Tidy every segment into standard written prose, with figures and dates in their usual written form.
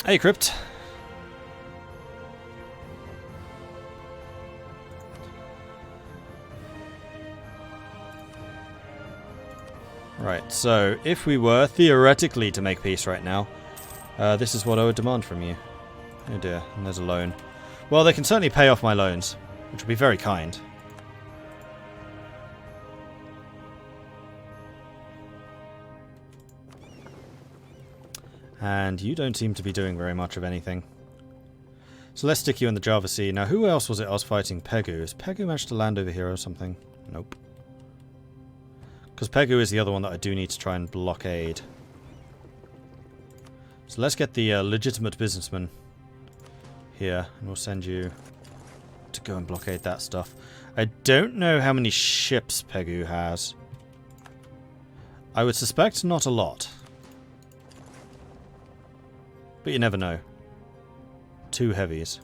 Hey, Crypt. Right, so if we were theoretically to make peace right now, this is what I would demand from you. Oh dear, and there's a loan. Well, they can certainly pay off my loans, which would be very kind. And you don't seem to be doing very much of anything. So let's stick you in the Java Sea. Now, who else was it I was fighting? Pegu. Has Pegu managed to land over here or something? Nope. Because Pegu is the other one that I do need to try and blockade. So let's get the legitimate businessman here, and we'll send you to go and blockade that stuff. I don't know how many ships Pegu has. I would suspect not a lot. But you never know. 2 heavies.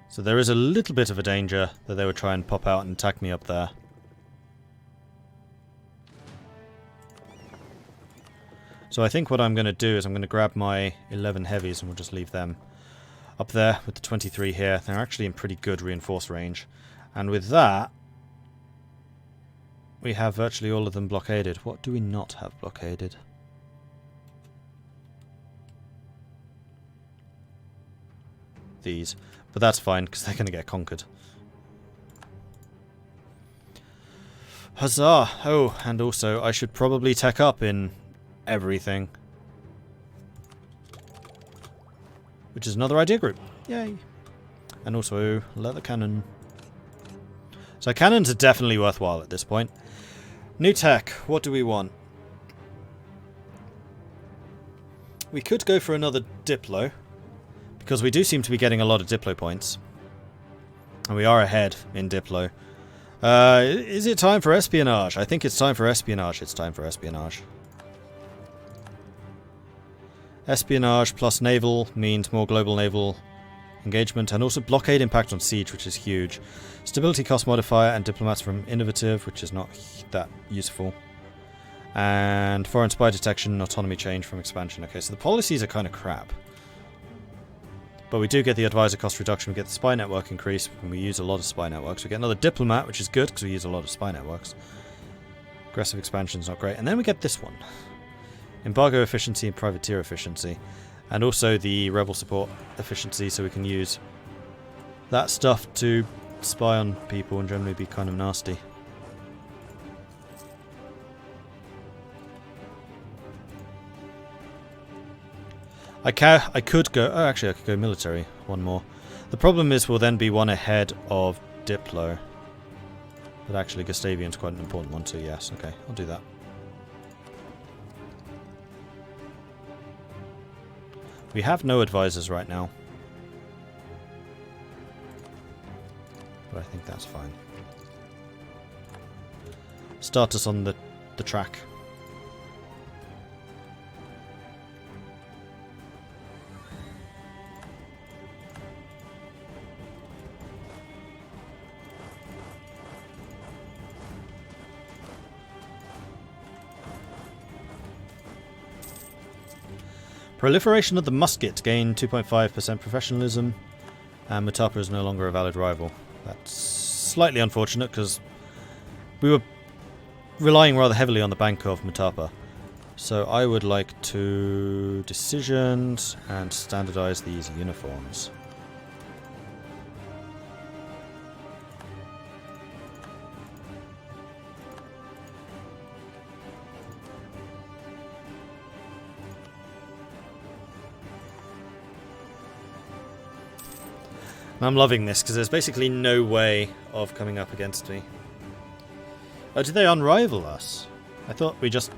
So there is a little bit of a danger that they would try and pop out and attack me up there. So I think what I'm going to do is I'm going to grab my 11 heavies and we'll just leave them up there with the 23 here. They're actually in pretty good reinforced range. And with that, we have virtually all of them blockaded. What do we not have blockaded? These. But that's fine, because they're going to get conquered. Huzzah! Oh, and also, I should probably tech up in everything. Which is another idea group. Yay! And also, leather cannon. So cannons are definitely worthwhile at this point. New tech, what do we want? We could go for another Diplo, because we do seem to be getting a lot of Diplo points. And we are ahead in Diplo. Is it time for Espionage? I think it's time for Espionage. It's time for Espionage. Espionage plus naval means more global naval engagement, and also blockade impact on siege, which is huge. Stability cost modifier and diplomats from innovative, which is not that useful. And foreign spy detection, autonomy change from expansion. Okay, so the policies are kind of crap. But we do get the advisor cost reduction, we get the spy network increase, and we use a lot of spy networks. We get another diplomat, which is good, because we use a lot of spy networks. Aggressive expansion is not great. And then we get this one. Embargo efficiency and privateer efficiency. And also the rebel support efficiency, so we can use that stuff to spy on people and generally be kind of nasty. I could go... Oh, actually, I could go military. One more. The problem is we'll then be one ahead of Diplo. But actually, Gustavian's quite an important one too, yes. Okay, I'll do that. We have no advisors right now. But I think that's fine. Start us on the track. Proliferation of the musket gained 2.5% professionalism, and Mutapa is no longer a valid rival. That's slightly unfortunate because we were relying rather heavily on the bank of Mutapa. So I would like to decisions and standardize these uniforms. I'm loving this, because there's basically no way of coming up against me. Oh, did they unrival us? I thought we just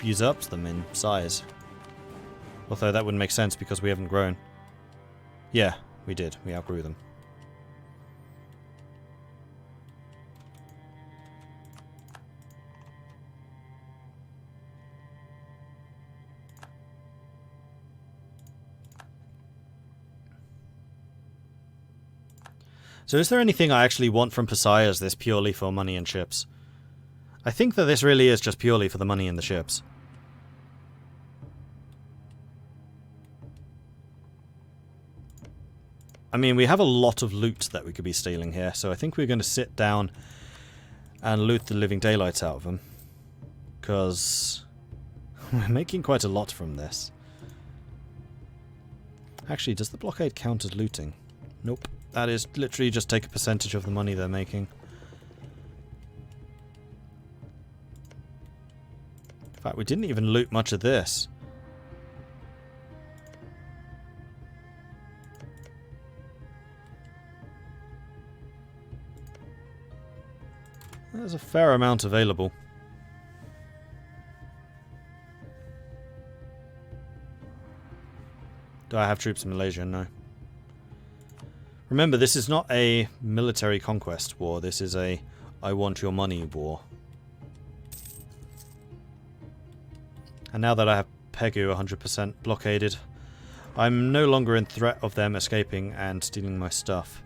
usurped them in size. Although that wouldn't make sense because we haven't grown. Yeah, we did. We outgrew them. So is there anything I actually want from Pasaias this purely for money and ships? I think that this really is just purely for the money and the ships. I mean, we have a lot of loot that we could be stealing here, so I think we're going to sit down and loot the living daylights out of them. Because we're making quite a lot from this. Actually, does the blockade count as looting? Nope. That is literally just take a percentage of the money they're making. In fact, we didn't even loot much of this. There's a fair amount available. Do I have troops in Malaysia? No. Remember, this is not a military conquest war. This is a I want your money war. And now that I have Pegu 100% blockaded, I'm no longer in threat of them escaping and stealing my stuff.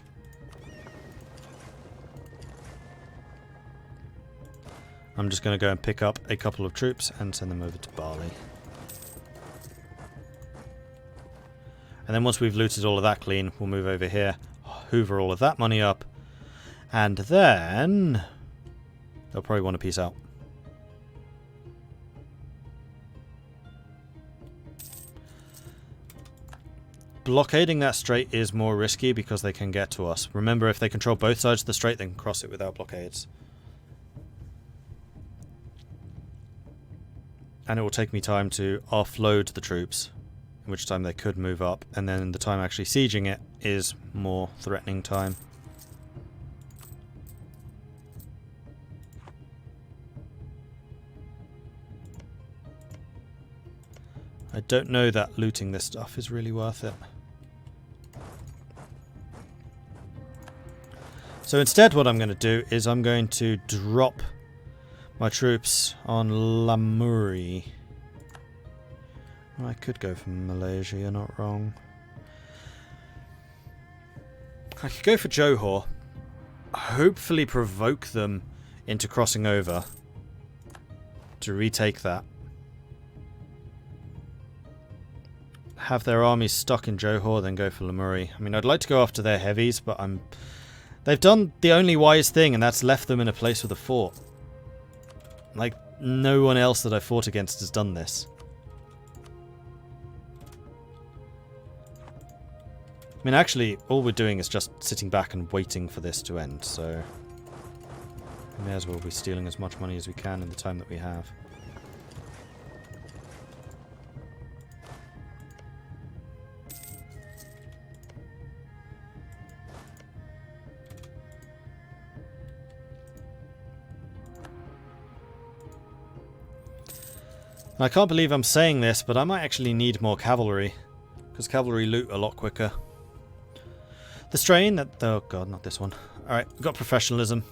I'm just going to go and pick up a couple of troops and send them over to Bali. And then once we've looted all of that clean, we'll move over here, hoover all of that money up, and then they'll probably want to peace out. Blockading that strait is more risky because they can get to us. Remember, if they control both sides of the strait, they can cross it without blockades. And it will take me time to offload the troops, in which time they could move up, and then the time actually sieging it is more threatening time. I don't know that looting this stuff is really worth it. So instead what I'm going to do is I'm going to drop my troops on Lamuri. I could go for Malaysia, you're not wrong. I could go for Johor. Hopefully provoke them into crossing over to retake that. Have their armies stuck in Johor, then go for Lamuri. I mean, I'd like to go after their heavies, but they've done the only wise thing, and that's left them in a place with a fort. Like, no one else that I've fought against has done this. I mean, actually, all we're doing is just sitting back and waiting for this to end, so we may as well be stealing as much money as we can in the time that we have. I can't believe I'm saying this, but I might actually need more cavalry, because cavalry loot a lot quicker. The strain that... oh god, not this one. Alright, we've got professionalism.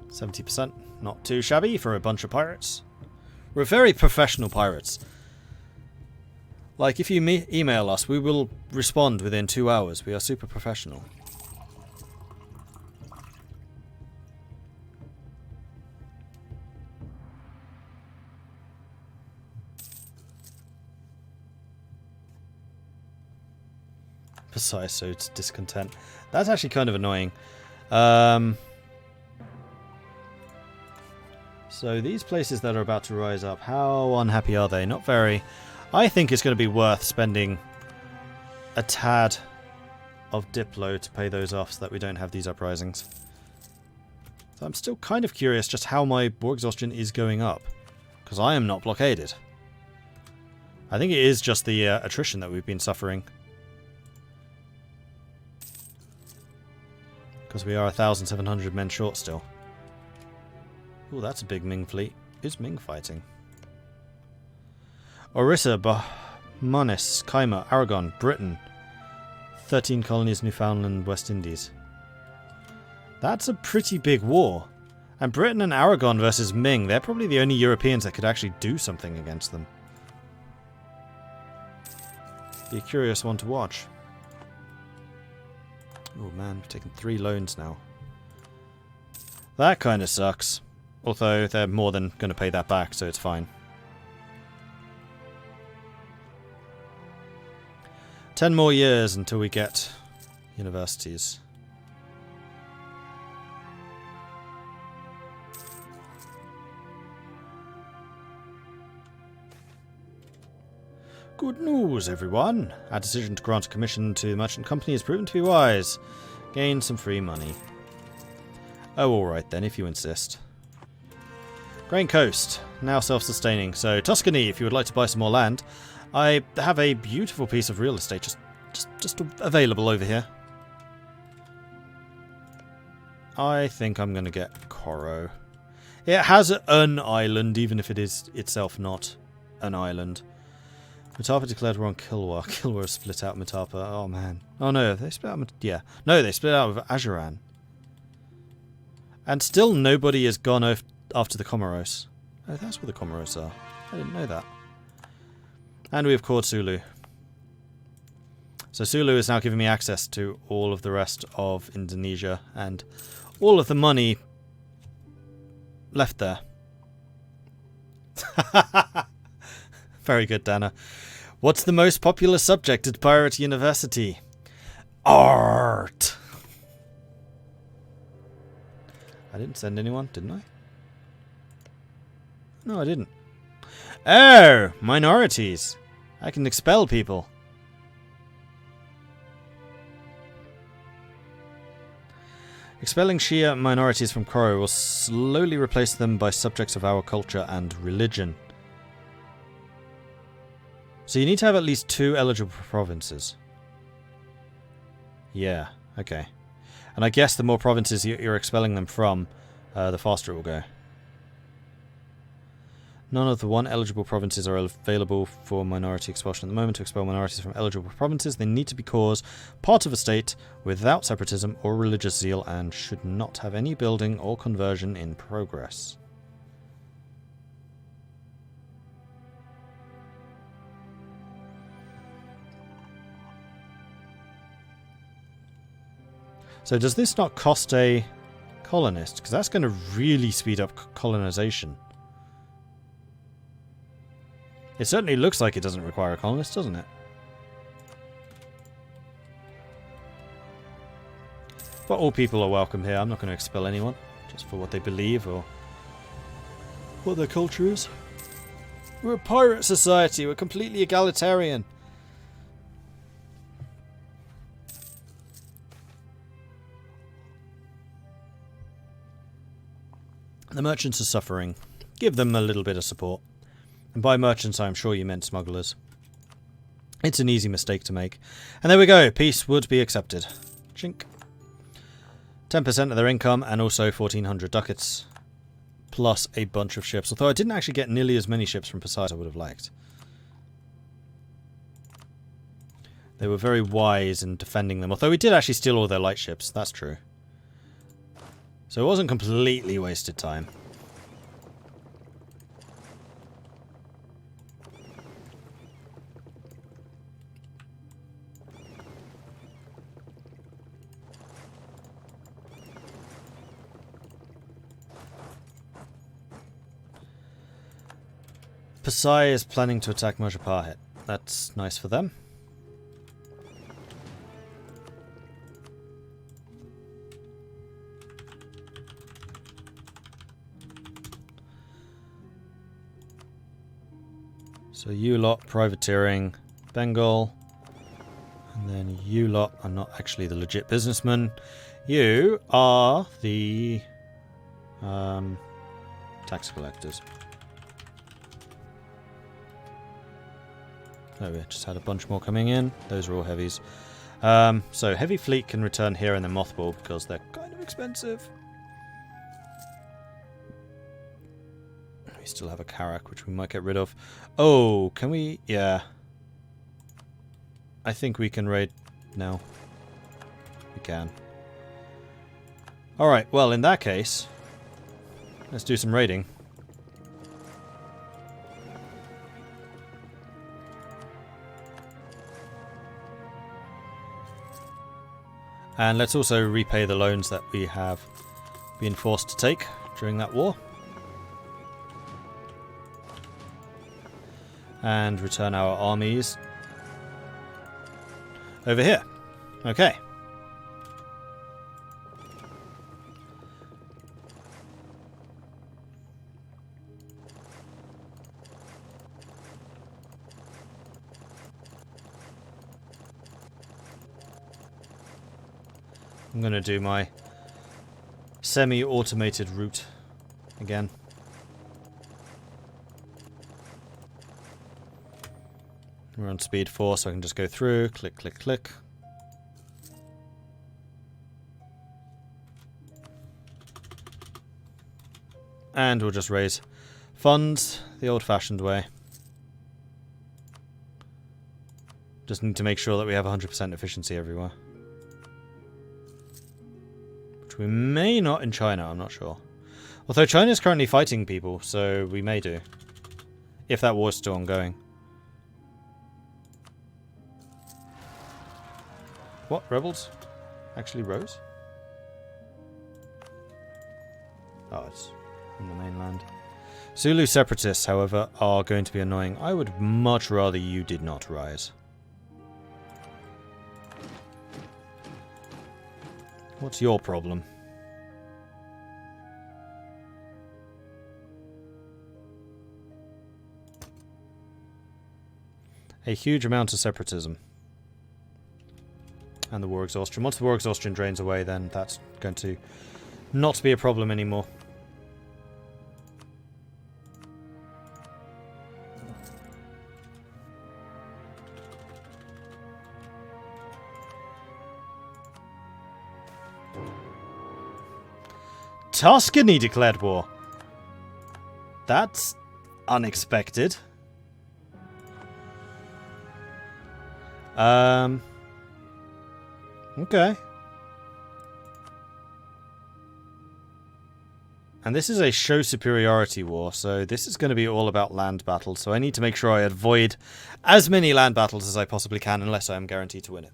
70%. Not too shabby for a bunch of pirates. We're very professional pirates. Like, if you email us, we will respond within 2 hours. We are super professional. Besides, so it's discontent. That's actually kind of annoying. So these places that are about to rise up, how unhappy are they? Not very. I think it's going to be worth spending a tad of Diplo to pay those off so that we don't have these uprisings. So I'm still kind of curious just how my war exhaustion is going up, because I am not blockaded. I think it is just the attrition that we've been suffering. Because we are 1,700 men short still. Oh, that's a big Ming fleet. Who's Ming fighting? Orissa, Bahmanis, Kaima, Aragon, Britain. 13 colonies, Newfoundland, West Indies. That's a pretty big war. And Britain and Aragon versus Ming, they're probably the only Europeans that could actually do something against them. Be a curious one to watch. Oh man, we've taken 3 loans now. That kind of sucks. Although they're more than going to pay that back, so it's fine. 10 more years until we get universities. Good news, everyone. Our decision to grant a commission to the merchant company has proven to be wise. Gain some free money. Oh, alright then, if you insist. Grain Coast, now self-sustaining. So, Tuscany, if you would like to buy some more land. I have a beautiful piece of real estate just available over here. I think I'm going to get Coro. It has an island, even if it is itself not an island. Matapa declared war on Kilwa. Kilwa split out Matapa. Oh, man. Oh, no. They split out... Yeah. No, they split out with Ajuran. And still nobody has gone after the Comoros. Oh, that's where the Comoros are. I didn't know that. And we have caught Sulu. So Sulu is now giving me access to all of the rest of Indonesia and all of the money left there. Very good, Dana. What's the most popular subject at Pirate University? Art! I didn't send anyone, didn't I? No, I didn't. Oh! Minorities! I can expel people. Expelling Shia minorities from Koro will slowly replace them by subjects of our culture and religion. So you need to have at least 2 eligible provinces. Yeah, okay. And I guess the more provinces you're expelling them from, the faster it will go. None of the 1 eligible provinces are available for minority expulsion at the moment. To expel minorities from eligible provinces, they need to be cause part of a state without separatism or religious zeal and should not have any building or conversion in progress. So does this not cost a colonist? Because that's going to really speed up colonization. It certainly looks like it doesn't require a colonist, doesn't it? But all people are welcome here. I'm not going to expel anyone, just for what they believe or what their culture is. We're a pirate society. We're completely egalitarian. The merchants are suffering. Give them a little bit of support. And by merchants, I'm sure you meant smugglers. It's an easy mistake to make. And there we go. Peace would be accepted. Chink. 10% of their income and also 1,400 ducats. Plus a bunch of ships. Although I didn't actually get nearly as many ships from Poseidon as I would have liked. They were very wise in defending them. Although we did actually steal all their light ships. That's true. So it wasn't completely wasted time. Pasai is planning to attack Mojapahit. That's nice for them. So you lot privateering Bengal. And then you lot are not actually the legit businessmen. You are the tax collectors. Oh, we just had a bunch more coming in. Those are all heavies. So heavy fleet can return here and then mothball because they're kind of expensive. We still have a Carrack, which we might get rid of. Oh, can we? Yeah. I think we can raid now. We can. Alright, well, in that case, let's do some raiding. And let's also repay the loans that we have been forced to take during that war. And return our armies over here. Okay. I'm going to do my semi-automated route again. We're on speed 4, so I can just go through, click, click, click. And we'll just raise funds the old-fashioned way. Just need to make sure that we have 100% efficiency everywhere. Which we may not in China, I'm not sure. Although China is currently fighting people, so we may do. If that war is still ongoing. What? Rebels? Actually rose? Oh, it's in the mainland. Zulu separatists, however, are going to be annoying. I would much rather you did not rise. What's your problem? A huge amount of separatism. And the war exhaustion. Once the war exhaustion drains away, then that's going to not be a problem anymore. Tuscany declared war. That's unexpected. Okay. And this is a show superiority war, so this is going to be all about land battles, so I need to make sure I avoid as many land battles as I possibly can, unless I am guaranteed to win it.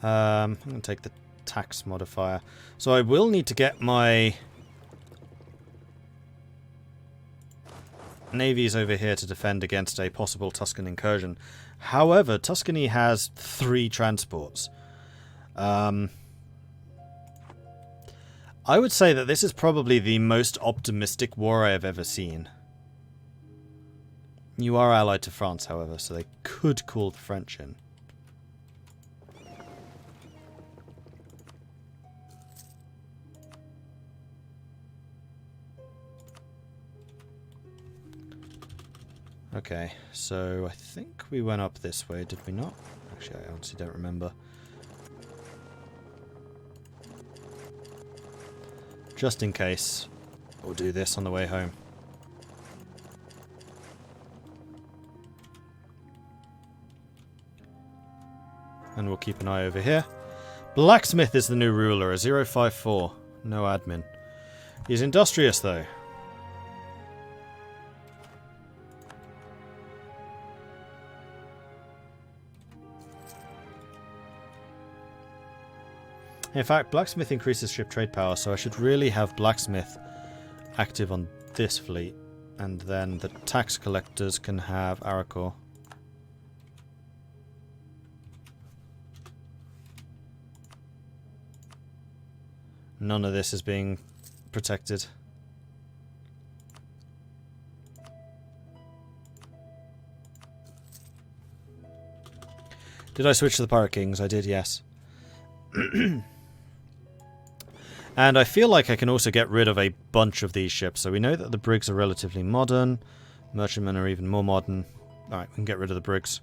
I'm going to take the tax modifier. So I will need to get my navies over here to defend against a possible Tuscan incursion. However, Tuscany has 3 transports. I would say that this is probably the most optimistic war I have ever seen. You are allied to France, however, so they could call the French in. Okay, so I think we went up this way, did we not? Actually, I honestly don't remember. Just in case, we'll do this on the way home. And we'll keep an eye over here. Blacksmith is the new ruler, a 054. No admin. He's industrious, though. In fact, blacksmith increases ship trade power, so I should really have blacksmith active on this fleet. And then the tax collectors can have Aragon. None of this is being protected. Did I switch to the Pirate Kings? I did, yes. And I feel like I can also get rid of a bunch of these ships. So we know that the brigs are relatively modern. Merchantmen are even more modern. Alright, we can get rid of the brigs.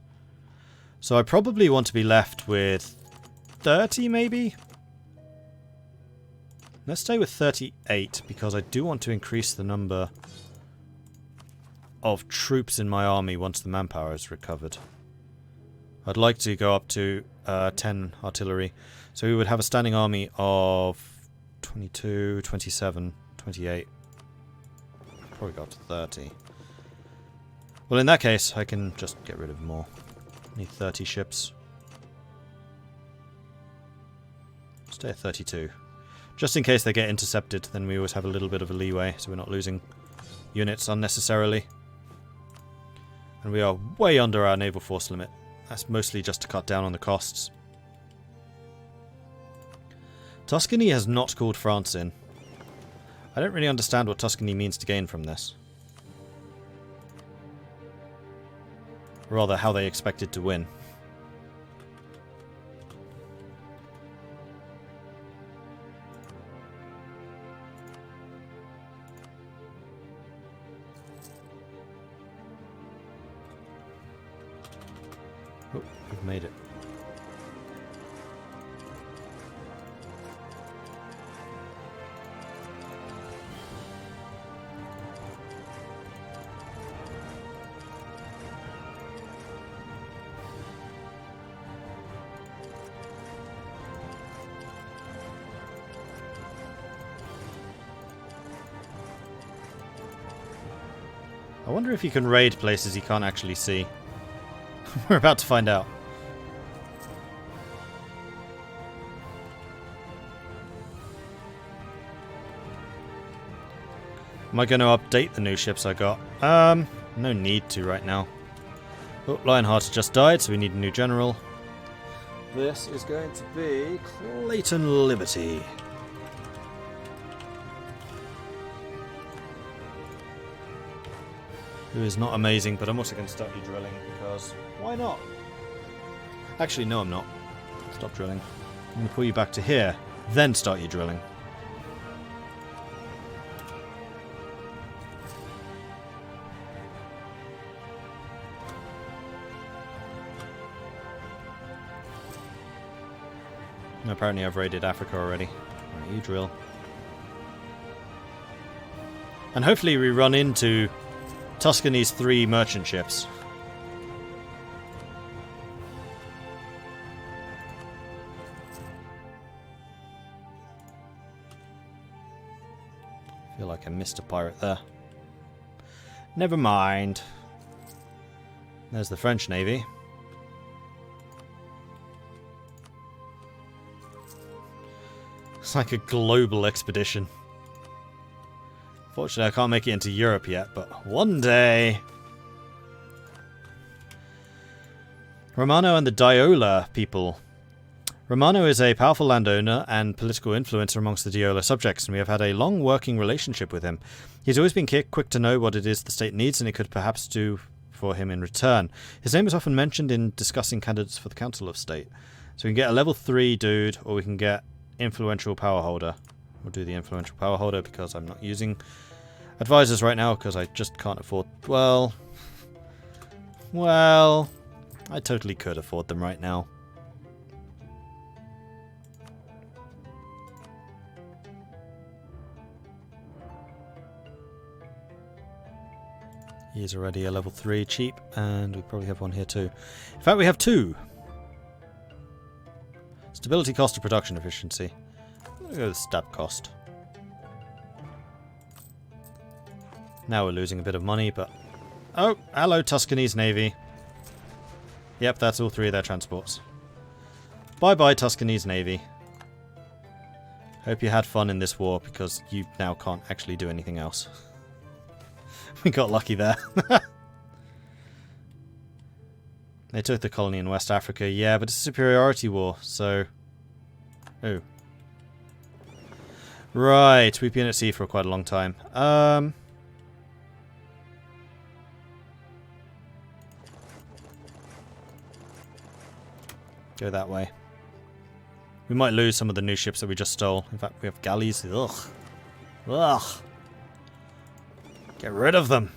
So I probably want to be left with 30, maybe? Let's stay with 38, because I do want to increase the number of troops in my army once the manpower is recovered. I'd like to go up to 10 artillery. So we would have a standing army of 22, 27, 28. Probably got to 30. Well, in that case, I can just get rid of more. Need 30 ships. Stay at 32. Just in case they get intercepted, then we always have a little bit of a leeway, so we're not losing units unnecessarily. And we are way under our naval force limit. That's mostly just to cut down on the costs. Tuscany has not called France in. I don't really understand what Tuscany means to gain from this. Rather, how they expected to win. Oh, we've made it. I wonder if you can raid places you can't actually see. We're about to find out. Am I going to update the new ships I got? No need to right now. Oh, Lionheart has just died, so we need a new general. This is going to be Clayton Liberty. Who is not amazing, but I'm also going to start you drilling because why not? Actually, no, I'm not. Stop drilling. I'm going to pull you back to here, then start you drilling. And apparently I've raided Africa already. Right, you drill. And hopefully we run into Tuscany's 3 merchant ships. I feel like I missed a pirate there. Never mind. There's the French Navy. It's like a global expedition. Fortunately, I can't make it into Europe yet, but one day. Romano and the Diola people. Romano is a powerful landowner and political influencer amongst the Diola subjects, and we have had a long working relationship with him. He's always been quick to know what it is the state needs, and it could perhaps do for him in return. His name is often mentioned in discussing candidates for the Council of State. So we can get a level 3 dude, or we can get influential power holder. We'll do the influential power holder because I'm not using advisors right now because I just can't afford... Well, I totally could afford them right now. He is already a level 3 cheap, and we probably have one here too. In fact, we have 2. Stability cost of production efficiency. I'm going to go with stab cost. Now we're losing a bit of money, but... Oh, hello Tuscany's Navy. Yep, that's all 3 of their transports. Bye-bye Tuscany's Navy. Hope you had fun in this war, because you now can't actually do anything else. We got lucky there. They took the colony in West Africa, yeah, but it's a superiority war, so... Oh. Right, we've been at sea for quite a long time. Go that way. We might lose some of the new ships that we just stole. In fact, we have galleys. Ugh. Ugh. Get rid of them.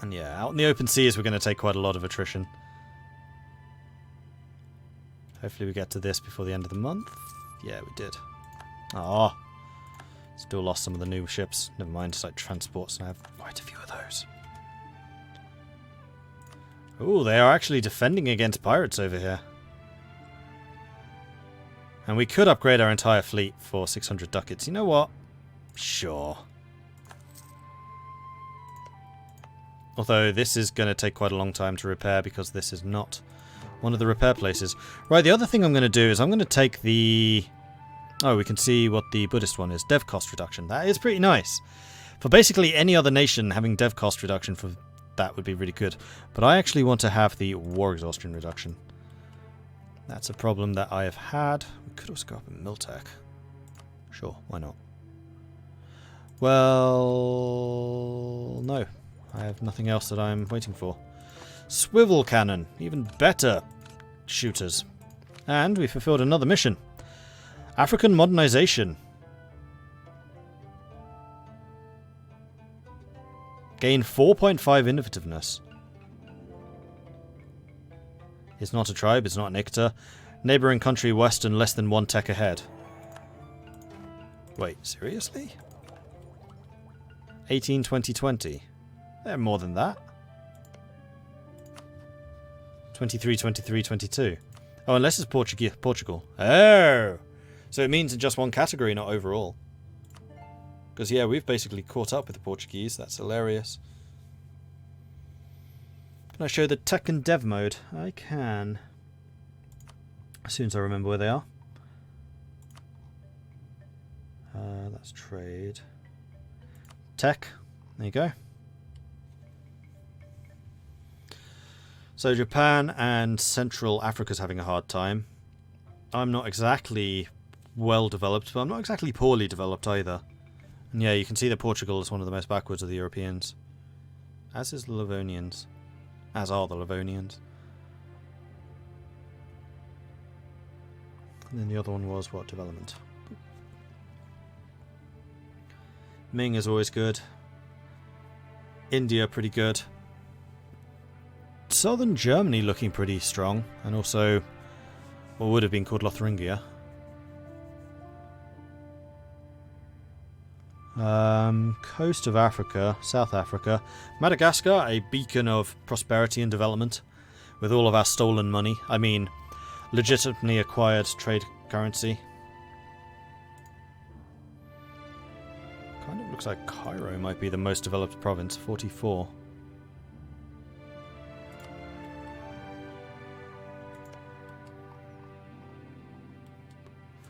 And yeah, out in the open seas we're going to take quite a lot of attrition. Hopefully we get to this before the end of the month. Yeah, we did. Ah, still lost some of the new ships. Never mind, it's like transports, and I have quite a few of those. Oh, they are actually defending against pirates over here. And we could upgrade our entire fleet for 600 ducats. You know what? Sure. Although this is going to take quite a long time to repair because this is not one of the repair places. Right, the other thing I'm going to do is I'm going to take the... Oh, we can see what the Buddhist one is. Dev cost reduction. That is pretty nice. For basically any other nation, having dev cost reduction for that would be really good. But I actually want to have the war exhaustion reduction. That's a problem that I have had. We could also go up in Miltech. Sure, why not? Well, no. I have nothing else that I'm waiting for. Swivel cannon. Even better shooters. And we fulfilled another mission. African modernization. Gain 4.5 innovativeness. It's not a tribe, it's not an icta. Neighbouring country west and less than 1 tech ahead. Wait, seriously? 18, 20, 20. They're more than that. 23, 23, 22. Oh, unless it's Portugal. Oh! So it means in just one category, not overall. Because, yeah, we've basically caught up with the Portuguese. That's hilarious. Can I show the tech and dev mode? I can. As soon as I remember where they are. That's trade. Tech. There you go. So Japan and Central Africa's having a hard time. I'm not exactly well developed, but I'm not exactly poorly developed either. And yeah, you can see that Portugal is one of the most backwards of the Europeans. As is the Livonians. As are the Livonians. And then the other one was what? Development. Ming is always good. India pretty good. Southern Germany looking pretty strong. And also what would have been called Lotharingia. Coast of Africa, South Africa. Madagascar, a beacon of prosperity and development. With all of our stolen money. I mean, legitimately acquired trade currency. Kind of looks like Cairo might be the most developed province, 44.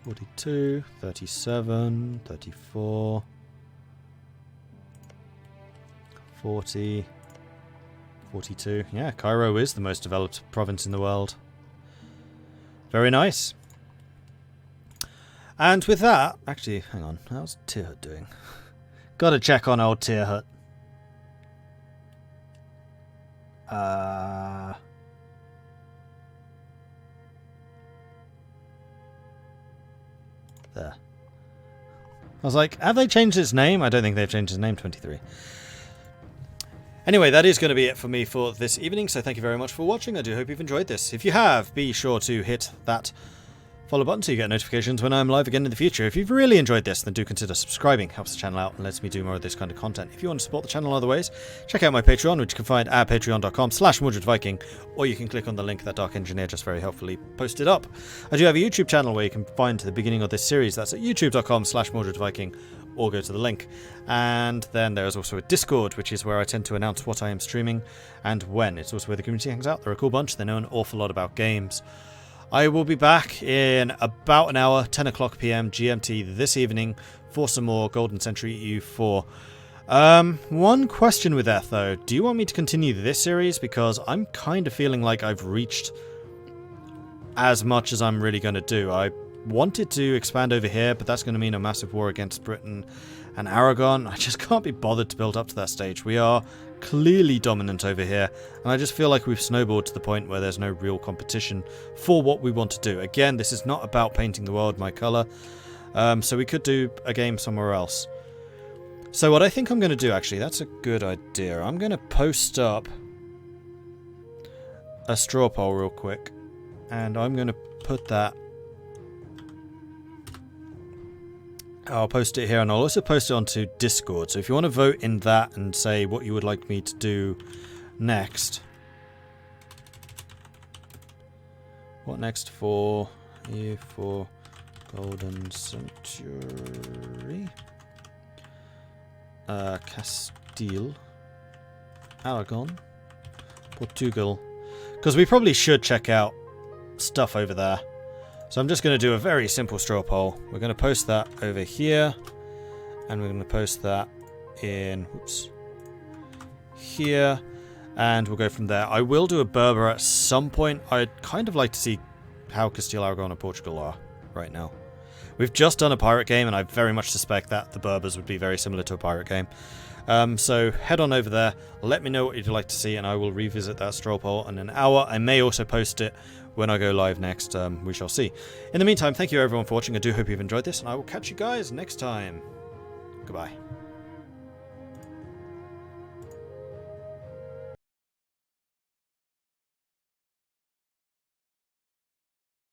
$42, 37, 34, 40, 42. Yeah, Cairo is the most developed province in the world. Very nice. And with that, actually, hang on, how's Tirhut doing? Gotta check on old Tirhut. There. I was like, have they changed its name? I don't think they've changed its name, 23. Anyway, that is going to be it for me for this evening, so thank you very much for watching. I do hope you've enjoyed this. If you have, be sure to hit that follow button so you get notifications when I'm live again in the future. If you've really enjoyed this, then do consider subscribing. Helps the channel out and lets me do more of this kind of content. If you want to support the channel other ways, check out my Patreon, which you can find at patreon.com/MordredViking, or you can click on the link that Dark Engineer just very helpfully posted up. I do have a YouTube channel where you can find the beginning of this series. That's at youtube.com/MordredViking, or go to the link. And then there is also a Discord, which is where I tend to announce what I am streaming and when. It's also where the community hangs out. They're a cool bunch. They know an awful lot about games. I will be back in about an hour, 10 o'clock PM GMT this evening, for some more Golden Century EU4. One question with that, though. Do you want me to continue this series? Because I'm kind of feeling like I've reached as much as I'm really going to do. I wanted to expand over here, but that's going to mean a massive war against Britain and Aragon. I just can't be bothered to build up to that stage. We are clearly dominant over here, and I just feel like we've snowballed to the point where there's no real competition for what we want to do. Again, this is not about painting the world my colour, so we could do a game somewhere else. So what I think I'm going to do, actually, that's a good idea. I'm going to post up a straw poll real quick, and I'm going to put that... I'll post it here, and I'll also post it onto Discord. So if you want to vote in that and say what you would like me to do next. What next for you for Golden Century? Castile. Aragon, Portugal, because we probably should check out stuff over there. So I'm just going to do a very simple straw poll. We're going to post that over here, and we're going to post that in here, and we'll go from there. I will do a Berber at some point. I'd kind of like to see how Castile, Aragon, and Portugal are right now. We've just done a pirate game, and I very much suspect that the Berbers would be very similar to a pirate game. So head on over there, let me know what you'd like to see, and I will revisit that straw poll in an hour. I may also post it when I go live next. We shall see. In the meantime, thank you everyone for watching. I do hope you've enjoyed this, and I will catch you guys next time. Goodbye.